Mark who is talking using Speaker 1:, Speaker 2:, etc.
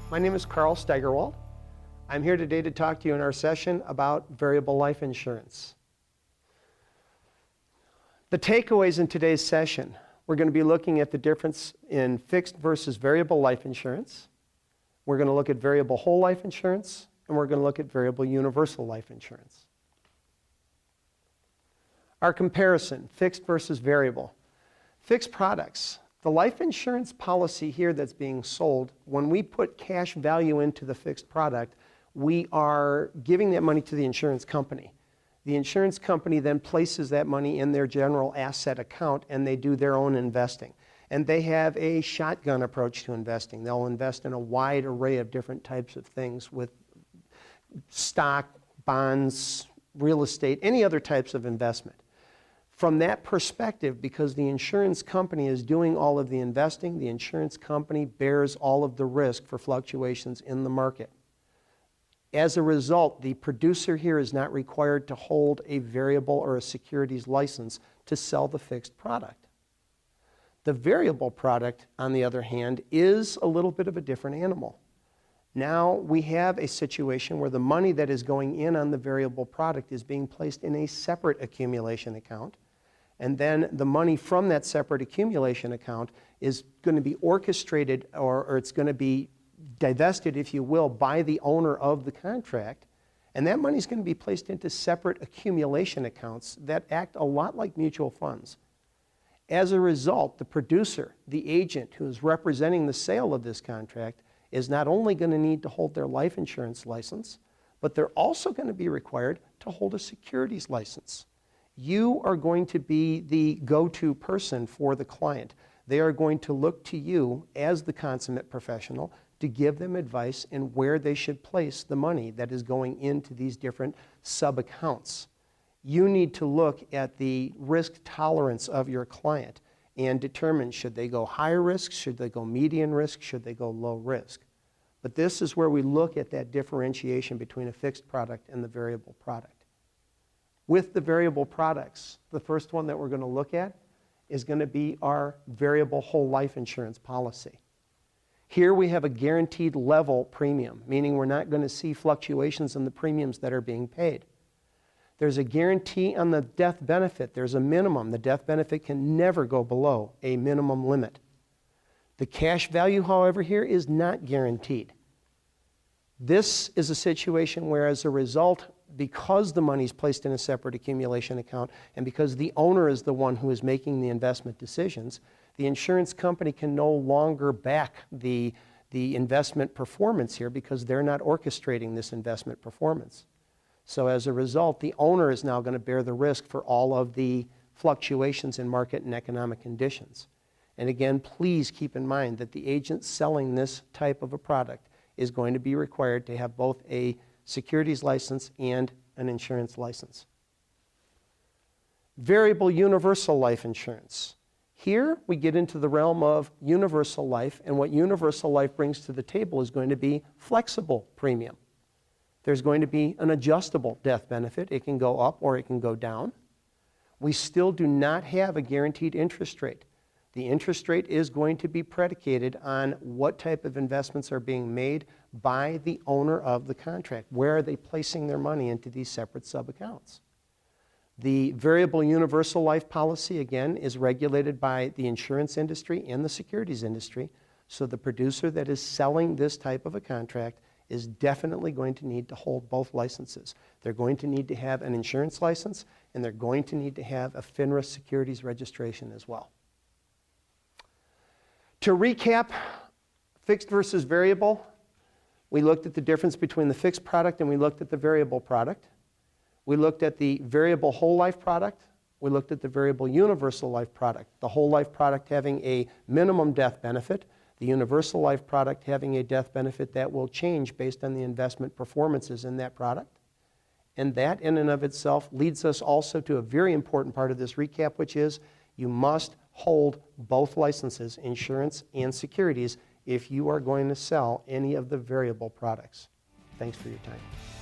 Speaker 1: My name is Carl Steigerwald. I'm here today to talk to you in our session about variable life insurance. The takeaways in today's session, we're going to be looking at the difference in fixed versus variable life insurance. We're going to look at variable whole life insurance, and we're going to look at variable universal life insurance. Our comparison, fixed versus variable. Fixed products. The life insurance policy here that's being sold, when we put cash value into the fixed product, we are giving that money to the insurance company. The insurance company then places that money in their general asset account and they do their own investing. And they have a shotgun approach to investing. They'll invest in a wide array of different types of things with stock, bonds, real estate, any other types of investment. From that perspective, because the insurance company is doing all of the investing, the insurance company bears all of the risk for fluctuations in the market. As a result, the producer here is not required to hold a variable or a securities license to sell the fixed product. The variable product, on the other hand, is a little bit of a different animal. Now we have a situation where the money that is going in on the variable product is being placed in a separate accumulation account. And then the money from that separate accumulation account is going to be orchestrated or it's going to be divested, if you will, by the owner of the contract. And that money is going to be placed into separate accumulation accounts that act a lot like mutual funds. As a result, the producer, the agent who is representing the sale of this contract, is not only going to need to hold their life insurance license, but they're also going to be required to hold a securities license. You are going to be the go-to person for the client. They are going to look to you as the consummate professional to give them advice in where they should place the money that is going into these different sub-accounts. You need to look at the risk tolerance of your client and determine, should they go high risk, should they go medium risk, should they go low risk. But this is where we look at that differentiation between a fixed product and the variable product. With the variable products, the first one that we're going to look at is going to be our variable whole life insurance policy. Here we have a guaranteed level premium, meaning we're not going to see fluctuations in the premiums that are being paid. There's a guarantee on the death benefit. There's a minimum. The death benefit can never go below a minimum limit. The cash value, however, here is not guaranteed. This is a situation where, as a result, because the money is placed in a separate accumulation account and because the owner is the one who is making the investment decisions, the insurance company can no longer back the investment performance here because they're not orchestrating this investment performance. So as a result, the owner is now going to bear the risk for all of the fluctuations in market and economic conditions. And again, please keep in mind that the agent selling this type of a product is going to be required to have both a securities license and an insurance license. Variable universal life insurance. Here we get into the realm of universal life, and what universal life brings to the table is going to be flexible premium. There's going to be an adjustable death benefit. It can go up or it can go down. We still do not have a guaranteed interest rate. The interest rate is going to be predicated on what type of investments are being made by the owner of the contract. Where are they placing their money into these separate sub-accounts? The variable universal life policy, again, is regulated by the insurance industry and the securities industry. So the producer that is selling this type of a contract is definitely going to need to hold both licenses. They're going to need to have an insurance license, and they're going to need to have a FINRA securities registration as well. To recap, fixed versus variable, we looked at the difference between the fixed product and we looked at the variable product. We looked at the variable whole life product. We looked at the variable universal life product. The whole life product having a minimum death benefit, the universal life product having a death benefit that will change based on the investment performances in that product. And that in and of itself leads us also to a very important part of this recap, which is you must hold both licenses, insurance and securities, if you are going to sell any of the variable products. Thanks for your time.